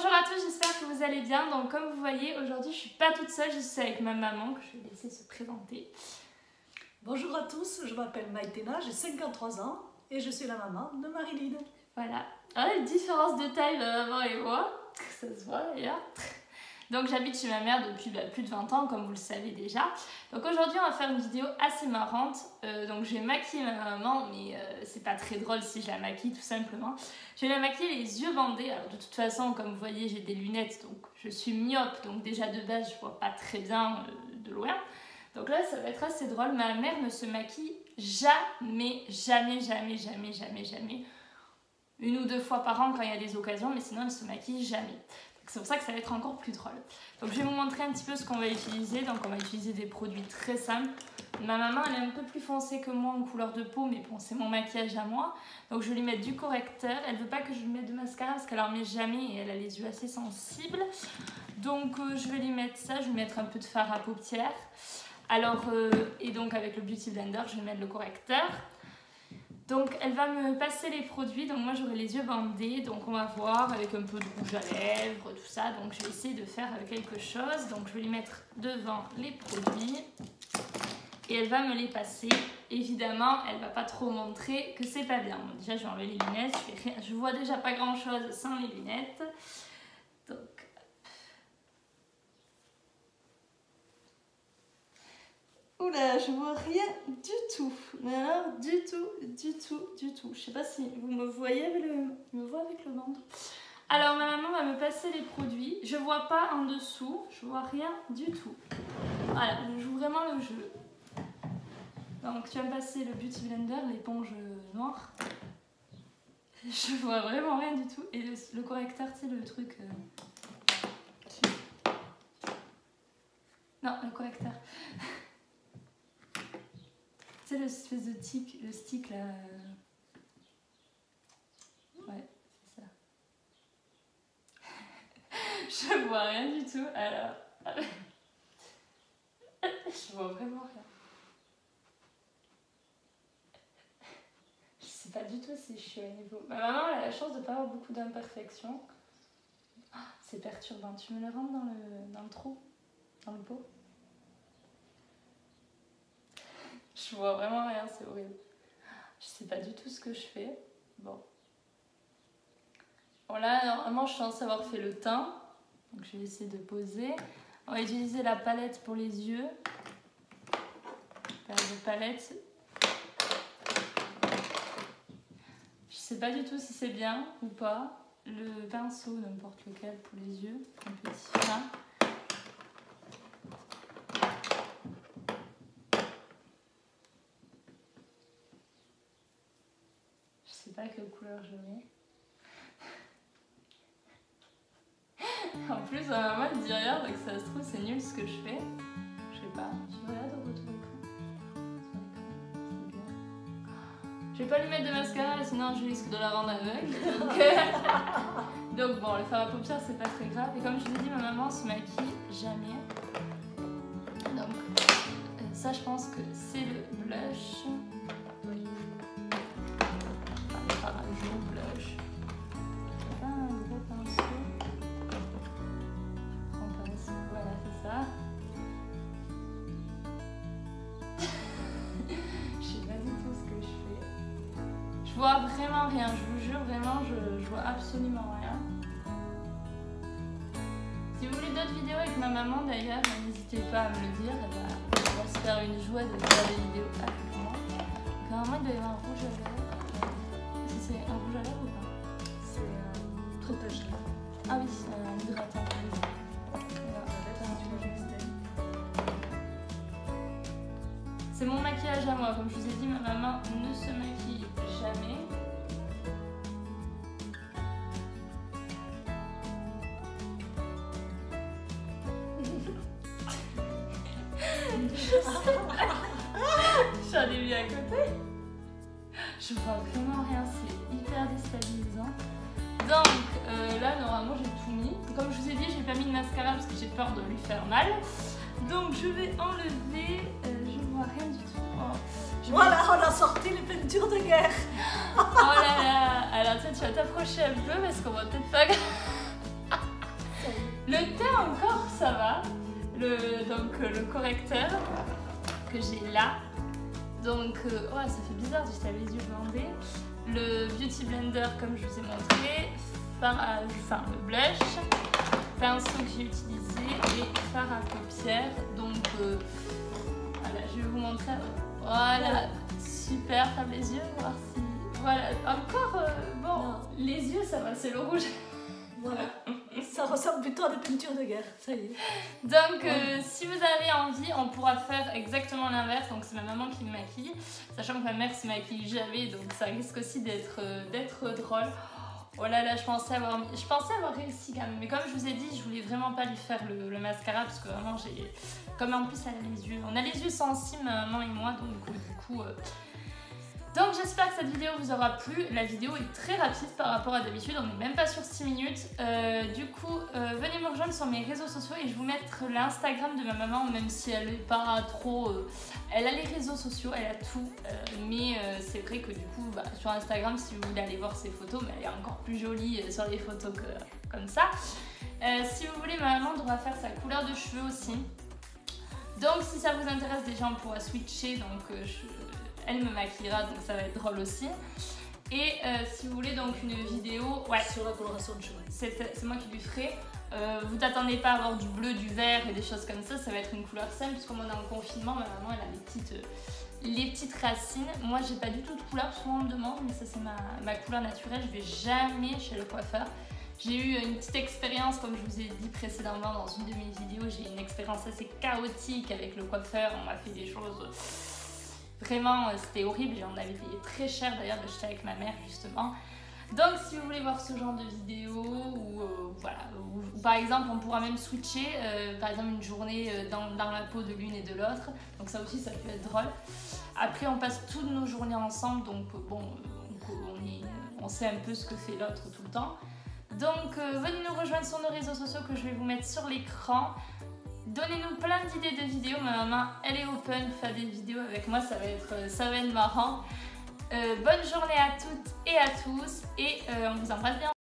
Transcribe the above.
Bonjour à tous, j'espère que vous allez bien. Donc comme vous voyez, aujourd'hui je suis pas toute seule, je suis avec ma maman que je vais laisser se présenter. Bonjour à tous, je m'appelle Maïtena, j'ai 53 ans et je suis la maman de Marilyn. Voilà, une différence de taille maman et moi, ça se voit d'ailleurs. Donc j'habite chez ma mère depuis plus de 20 ans, comme vous le savez déjà. Donc aujourd'hui on va faire une vidéo assez marrante. Donc je vais maquiller ma maman, mais c'est pas très drôle si je la maquille tout simplement. Je vais la maquiller les yeux bandés. Alors de toute façon, comme vous voyez, j'ai des lunettes, donc je suis myope. Donc déjà de base, je vois pas très bien de loin. Donc là, ça va être assez drôle. Ma mère ne se maquille jamais. Une ou deux fois par an quand il y a des occasions, mais sinon elle se maquille jamais. C'est pour ça que ça va être encore plus drôle. Donc je vais vous montrer un petit peu ce qu'on va utiliser. Donc on va utiliser des produits très simples. Ma maman elle est un peu plus foncée que moi en couleur de peau, mais bon c'est mon maquillage à moi. Donc je vais lui mettre du correcteur. Elle veut pas que je lui mette de mascara parce qu'elle en met jamais et elle a les yeux assez sensibles. Donc je vais lui mettre ça, je vais lui mettre un peu de fard à paupières. Alors et donc avec le Beauty Blender je vais mettre le correcteur. Donc elle va me passer les produits, donc moi j'aurai les yeux bandés, donc on va voir avec un peu de rouge à lèvres, tout ça. Donc je vais essayer de faire quelque chose, donc je vais lui mettre devant les produits et elle va me les passer. Évidemment elle va pas trop montrer que c'est pas bien. Bon, déjà je vais enlever les lunettes, je vois déjà pas grand chose sans les lunettes. Donc oula, je vois rien du tout. Mais alors, du tout. Je sais pas si vous me voyez avec le ventre. Alors, ma maman va me passer les produits. Je vois pas en dessous. Je vois rien du tout. Voilà, je joue vraiment le jeu. Donc, tu vas me passer le Beauty Blender, l'éponge noire. Je vois vraiment rien du tout. Et le correcteur, c'est le truc... Non, le correcteur. C'est l'espèce de tic, le stick là. Ouais, c'est ça. Je vois rien du tout. Alors. Je vois vraiment rien. Je sais pas du tout si je suis à niveau. Ma maman elle a la chance de ne pas avoir beaucoup d'imperfections. Oh, c'est perturbant. Tu me le rentres dans le trou, dans le pot. Je vois vraiment rien, c'est horrible. Je sais pas du tout ce que je fais. Bon. Bon là, normalement, je suis censée avoir fait le teint. Donc je vais essayer de poser. On va utiliser la palette pour les yeux. La palette. Je sais pas du tout si c'est bien ou pas. Le pinceau, n'importe lequel pour les yeux. Un petit là. Je sais pas quelle couleur je mets. En plus, ma maman elle dit rien, donc ça se trouve c'est nul ce que je fais. Je sais pas. Je regarde dans votre écran. Je vais pas lui mettre de mascara, sinon je risque de la rendre aveugle. Donc bon, le fard à paupières c'est pas très grave. Et comme je vous ai dit, ma maman se maquille jamais. Donc ça je pense que c'est le blush. Blush. Pas un gros pinceau. Voilà, c'est ça. Je sais pas du tout ce que je fais. Je vois vraiment rien, je vous jure, vraiment, je vois absolument rien. Si vous voulez d'autres vidéos avec ma maman d'ailleurs, n'hésitez pas à me le dire. Elle va se faire une joie de faire des vidéos avec moi. Donc normalement, il doit y avoir un rouge à lèvres. C'est un rouge à lèvres ou pas? C'est un protège lèvres. Ah oui, un hydratant. C'est mon maquillage à moi. Comme je vous ai dit, ma maman ne se maquille jamais. J'en ai mis à côté. Je vois vraiment rien, c'est hyper déstabilisant. Donc là, normalement, j'ai tout mis. Comme je vous ai dit, j'ai pas mis de mascara parce que j'ai peur de lui faire mal. Donc je vais enlever. Je vois rien du tout. Oh, voilà, on a sorti les peintures de guerre. Oh là là. Alors tu vas t'approcher un peu parce qu'on va peut-être pas. ça va. Donc le correcteur que j'ai là. Donc, oh, ça fait bizarre, j'étais les yeux bandés. Le Beauty Blender, comme je vous ai montré. Le blush. Pinceau que j'ai utilisé et fard à paupières. Donc, voilà, je vais vous montrer. Voilà, super, ferme les yeux, voir si. Voilà, encore, bon, non. Les yeux, ça va, c'est le rouge. Voilà, ça ressemble plutôt à des peintures de guerre, ça y est. Donc, si vous avez envie, on pourra faire exactement l'inverse. Donc, c'est ma maman qui me maquille, sachant que ma mère se maquille jamais, donc ça risque aussi d'être drôle. Oh là là, je pensais avoir réussi quand même. Mais comme je vous ai dit, je voulais vraiment pas lui faire le mascara parce que vraiment, comme en plus, elle a les yeux. On a les yeux sensibles, maman et moi, donc du coup. Donc j'espère que cette vidéo vous aura plu. La vidéo est très rapide par rapport à d'habitude, on n'est même pas sur 6 minutes. Du coup, venez me rejoindre sur mes réseaux sociaux et je vous mettre l'Instagram de ma maman, même si elle n'est pas trop... elle a les réseaux sociaux, elle a tout. Mais c'est vrai que du coup, sur Instagram, si vous voulez aller voir ses photos, mais elle est encore plus jolie sur les photos comme ça. Si vous voulez, ma maman devra faire sa couleur de cheveux aussi. Donc si ça vous intéresse, déjà on pourra switcher. Donc elle me maquillera, donc ça va être drôle aussi. Et si vous voulez donc une vidéo sur la coloration de cheveux, c'est moi qui lui ferai. Vous t'attendez pas à avoir du bleu, du vert et des choses comme ça va être une couleur simple, parce que comme on est en confinement, ma maman elle a les petites racines. Moi j'ai pas du tout de couleur, souvent on me demande, mais ça c'est ma couleur naturelle, je vais jamais chez le coiffeur. J'ai eu une petite expérience, comme je vous ai dit précédemment dans une de mes vidéos, j'ai eu une expérience assez chaotique avec le coiffeur, on m'a fait des choses... Vraiment, c'était horrible et on avait payé très cher d'ailleurs, j'étais avec ma mère justement. Donc si vous voulez voir ce genre de vidéo ou par exemple on pourra même switcher, par exemple une journée dans la peau de l'une et de l'autre. Donc ça aussi ça peut être drôle. Après on passe toutes nos journées ensemble, donc bon, on sait un peu ce que fait l'autre tout le temps. Donc venez nous rejoindre sur nos réseaux sociaux que je vais vous mettre sur l'écran. Donnez-nous plein d'idées de vidéos, ma maman elle est open, faire des vidéos avec moi, ça va être marrant. Bonne journée à toutes et à tous et on vous embrasse bien.